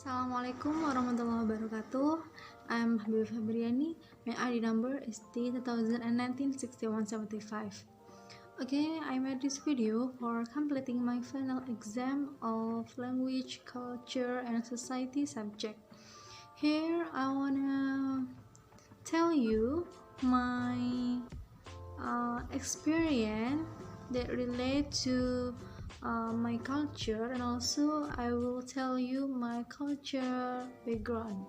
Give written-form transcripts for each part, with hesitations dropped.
Assalamualaikum warahmatullahi wabarakatuh. I'm Habib Febriani. My ID number is T2019-6175. Okay, I made this video for completing my final exam of language, culture, and society subject. Here I wanna tell you my experience that relate to my culture, and also I will tell you my culture background.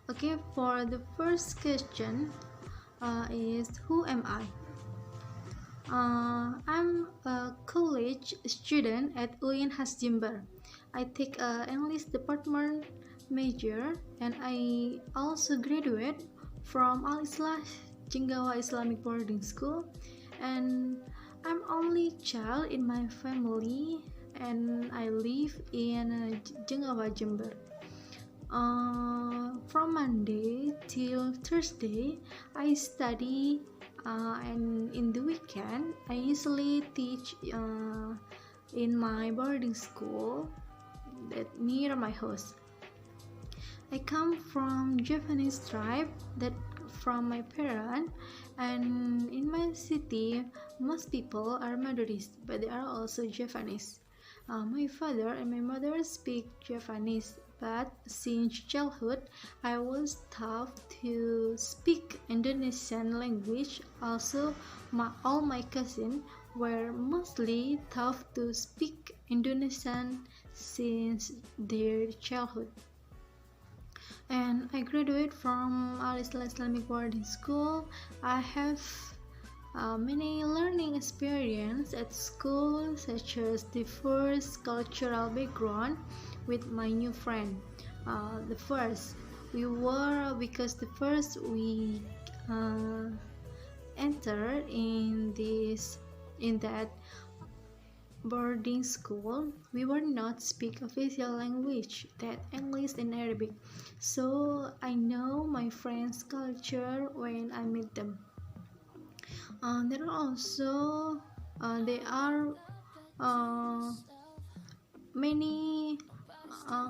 Okay, for the first question is who am I? I'm a college student at UIN Has Jember. I take a English department major, and I also graduate from Al Islah Jenggawa Islamic Boarding School, and I'm only child in my family, and I live in Jenggawa, Jember. From Monday till Thursday, I study, and in the weekend, I usually teach in my boarding school that near my house. I come from Japanese tribe that from my parents, and in my city most people are Madurist, but they are also Japanese. My father and my mother speak Japanese, but since childhood I was taught to speak Indonesian language. Also, all my cousins were mostly taught to speak Indonesian since their childhood. And I graduated from Al Islah Islamic Boarding School. I have many learning experience at school, such as the first cultural background with my new friend. The first we entered in that boarding school, we were not speak official language that English and Arabic, so I know my friends' culture when I meet them. There are many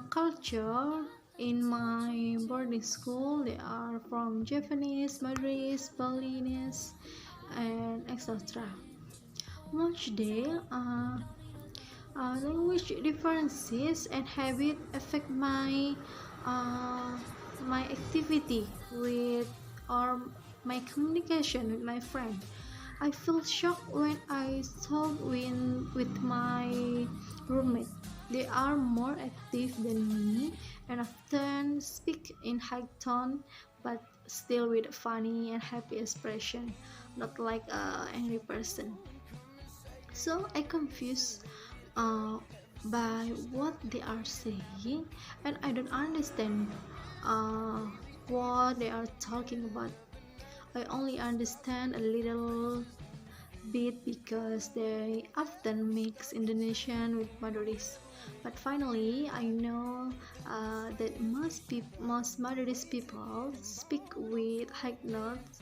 culture in my boarding school. They are from Japanese, Madurese, Balinese, and etc. Much day, language differences and habit affect my activity with or my communication with my friend. I feel shocked when I talk with my roommate. They are more active than me and often speak in high tone, but still with funny and happy expression, not like an angry person. So I confused by what they are saying, and I don't understand uh, what they are talking about. I only understand a little bit because they often mix Indonesian with Madurese. But finally, I know that most Madurese people speak with high notes,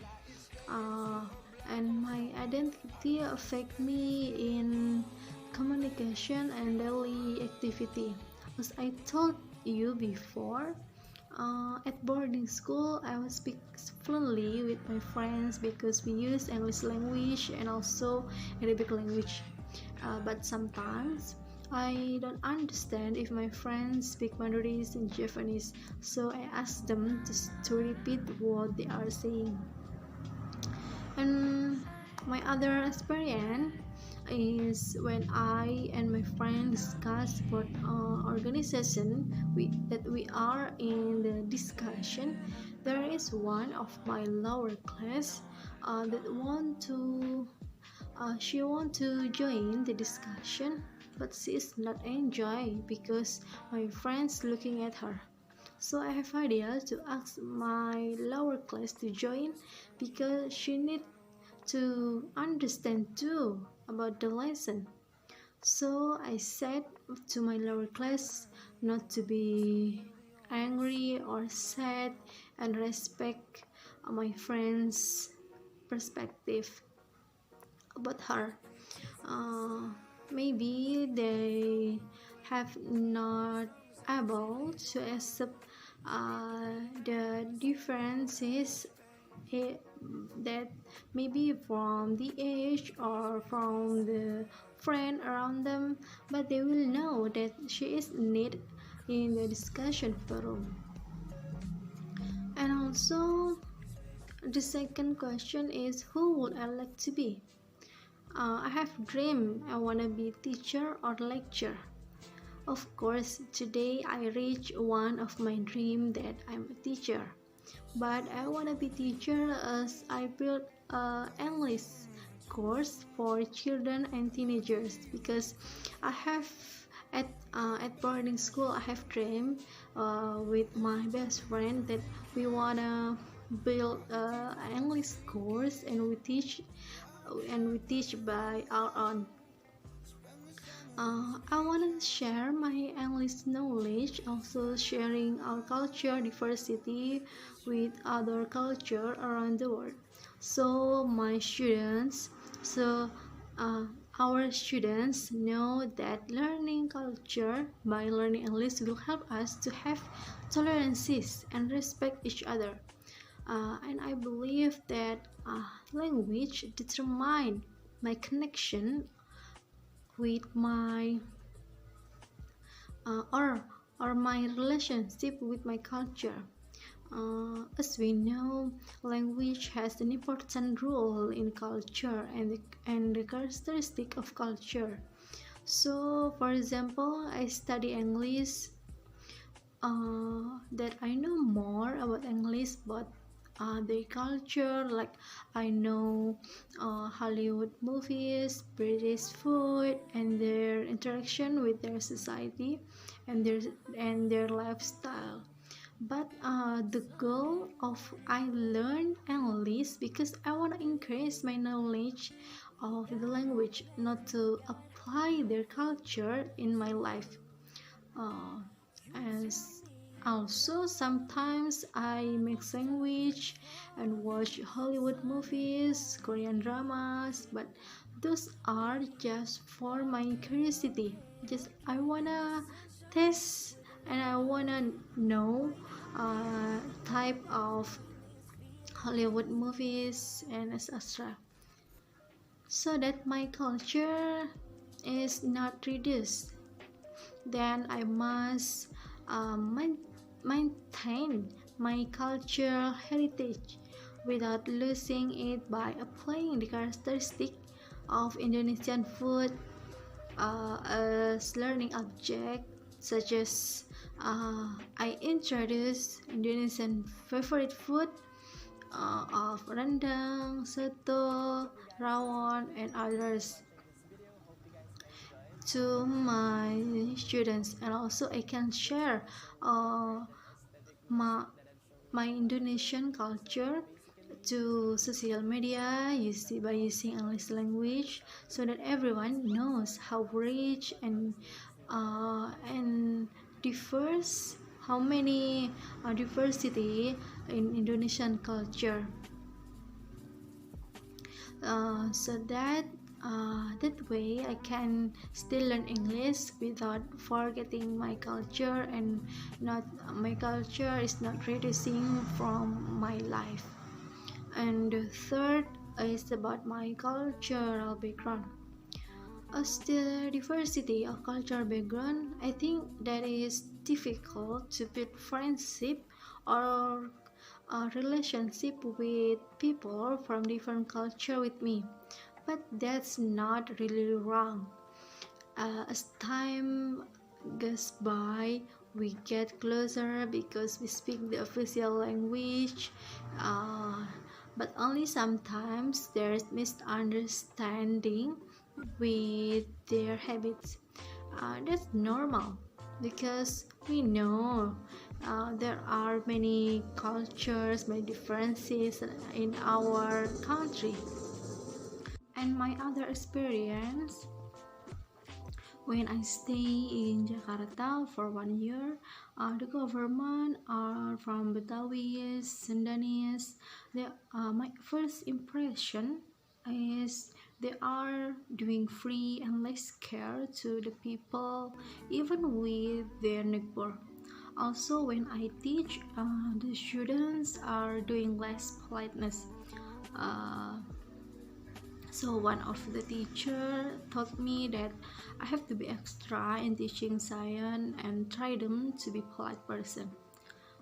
and my identity affect me in communication and daily activity. As I told you before, at boarding school I will speak fluently with my friends because we use English language and also Arabic language, but sometimes I don't understand if my friends speak Mandarin and Japanese, so I ask them to repeat what they are saying. And my other experience is when I and my friend discuss about organization that we are in the discussion. There is one of my lower class that she want to join the discussion, but she is not enjoy because my friends looking at her. So I have idea to ask my lower class to join because she need to understand too about the lesson. So I said to my lower class not to be angry or sad and respect my friend's perspective about her. Maybe they have not able to accept the differences, eh, that maybe from the age or from the friend around them, but they will know that she is needed in the discussion forum. And also, the second question is, who would I like to be? I have dream I wanna be teacher or lecturer. Of course, today I reach one of my dream that I'm a teacher. But I wanna be teacher as I built a English course for children and teenagers, because I have at boarding school I have dream with my best friend that we wanna build a English course, and we teach by our own. I want to share my English knowledge, also sharing our culture diversity with other culture around the world. So my students, so uh, our students know that learning culture by learning English will help us to have tolerances and respect each other. And I believe that language determine my connection with my or my relationship with my culture. As we know, language has an important role in culture and the characteristic of culture. So, for example, I study English, that I know more about English, but their culture, like I know Hollywood movies, British food, and their interaction with their society and their lifestyle. But the goal of I learn English because I want to increase my knowledge of the language, not to apply their culture in my life. uh, as Also, sometimes I make sandwich and watch Hollywood movies, Korean dramas, but those are just for my curiosity. Just I wanna test and I wanna know type of Hollywood movies and etc. So that my culture is not reduced, then I must maintain my cultural heritage without losing it by applying the characteristic of Indonesian food as learning object, such as I introduce Indonesian favorite food of rendang, soto, rawon, and others to my students, and also I can share my Indonesian culture to social media by using English language, so that everyone knows how rich and diverse, how many diversity in Indonesian culture, so that that way I can still learn English without forgetting my culture, and not my culture is not reducing from my life. And the third is about my cultural background. As the diversity of cultural background, I think that is difficult to build friendship or a relationship with people from different culture with me, but that's not really wrong. As time goes by, we get closer because we speak the official language, uh, but only sometimes there's misunderstanding with their habits. That's normal because we know there are many cultures, many differences in our country. And my other experience, when I stay in Jakarta for 1 year, the government are from Betawi, Sundanese. My first impression is They are doing free and less care to the people, even with their neighbor. Also, when I teach, the students are doing less politeness. Uh, so one of the teacher taught me that I have to be extra in teaching science and try them to be polite person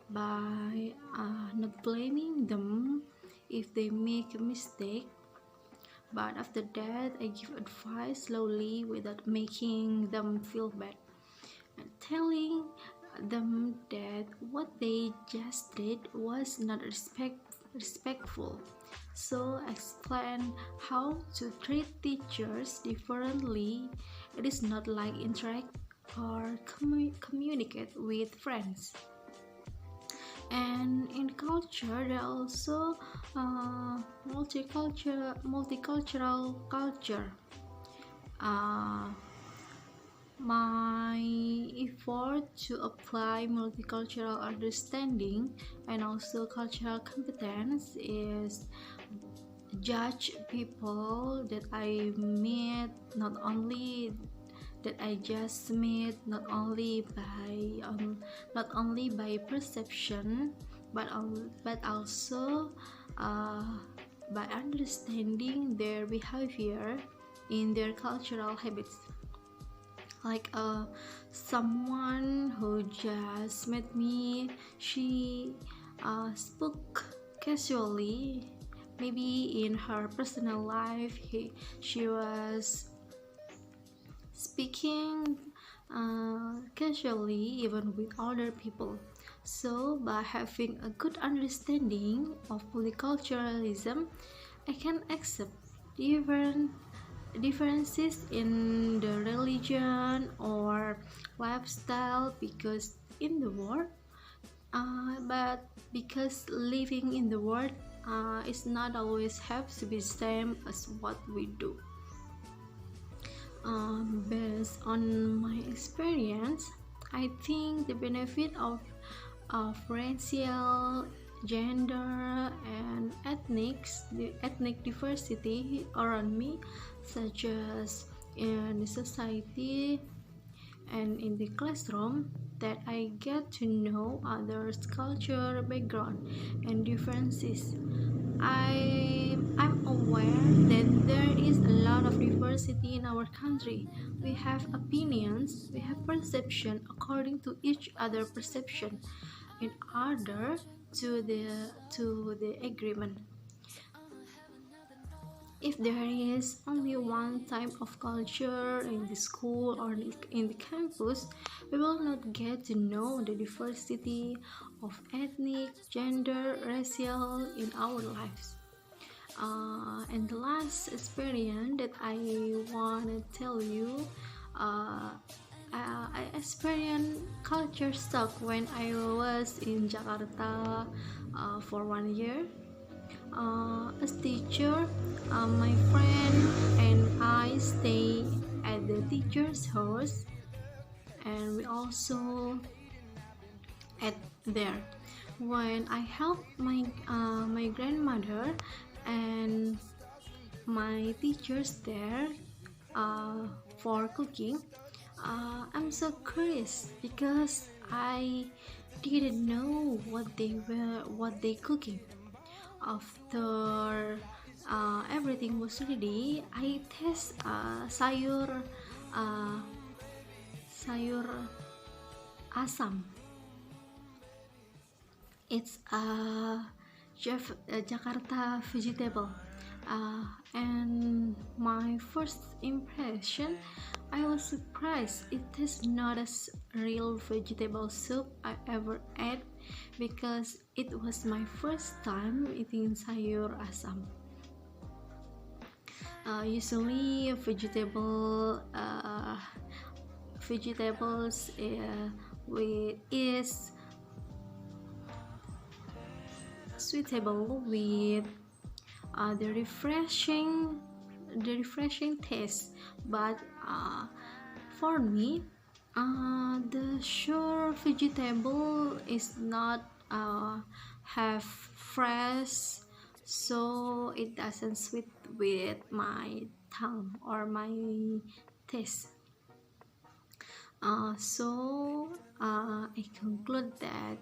by not blaming them if they make a mistake, but after that I give advice slowly without making them feel bad and telling them that what they just did was not respectful. So explain how to treat teachers differently. It is not like interact or communicate with friends. And in culture, there are also multicultural culture. Uh, my effort to apply multicultural understanding and also cultural competence is judge people that I meet, not only by perception, but also uh, by understanding their behavior in their cultural habits. Like someone who just met me, she spoke casually. Maybe in her personal life, she was speaking casually even with other people. So by having a good understanding of multiculturalism, I can accept different differences in the religion or lifestyle, because in the world but because living in the world is not always have to be same as what we do. Based on my experience, I think the benefit of racial, gender, and ethnic diversity around me, such as in the society and in the classroom, that I get to know others' culture, background, and differences. I'm aware that there is a lot of diversity in our country. We have opinions, we have perception according to each other perception in order to the agreement. If there is only one type of culture in the school or in the campus, we will not get to know the diversity of ethnic, gender, racial in our lives. And the last experience that I want to tell you, uh, I experienced culture shock when I was in Jakarta for 1 year. As teacher, my friend and I stay at the teacher's house, and we also at there. When I help my grandmother and my teachers there uh, for cooking, I'm so curious because I didn't know what they cooking. After everything was ready, I taste uh, sayur asam. It's a Jakarta vegetable, and my first impression, I was surprised. It is not a real vegetable soup I ever ate, because it was my first time eating sayur asam. Usually, vegetables is suitable with the refreshing taste, but for me, the sure vegetable is not have fresh, so it doesn't sweet with my tongue or my taste. I conclude that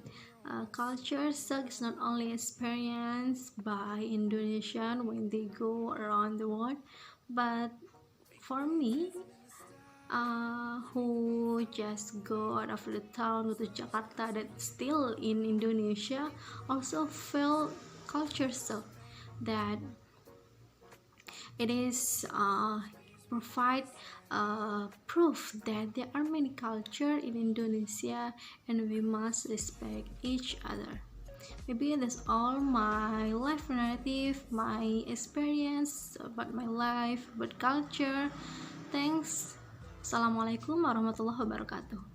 culture shock is not only experienced by Indonesians when they go around the world, but for me, who just go out of the town, go to Jakarta, that's still in Indonesia, also feel culture shock. That it is provide proof that there are many culture in Indonesia and we must respect each other. Maybe that's all my life narrative, my experience about my life, about culture. Thanks. Assalamualaikum warahmatullahi wabarakatuh.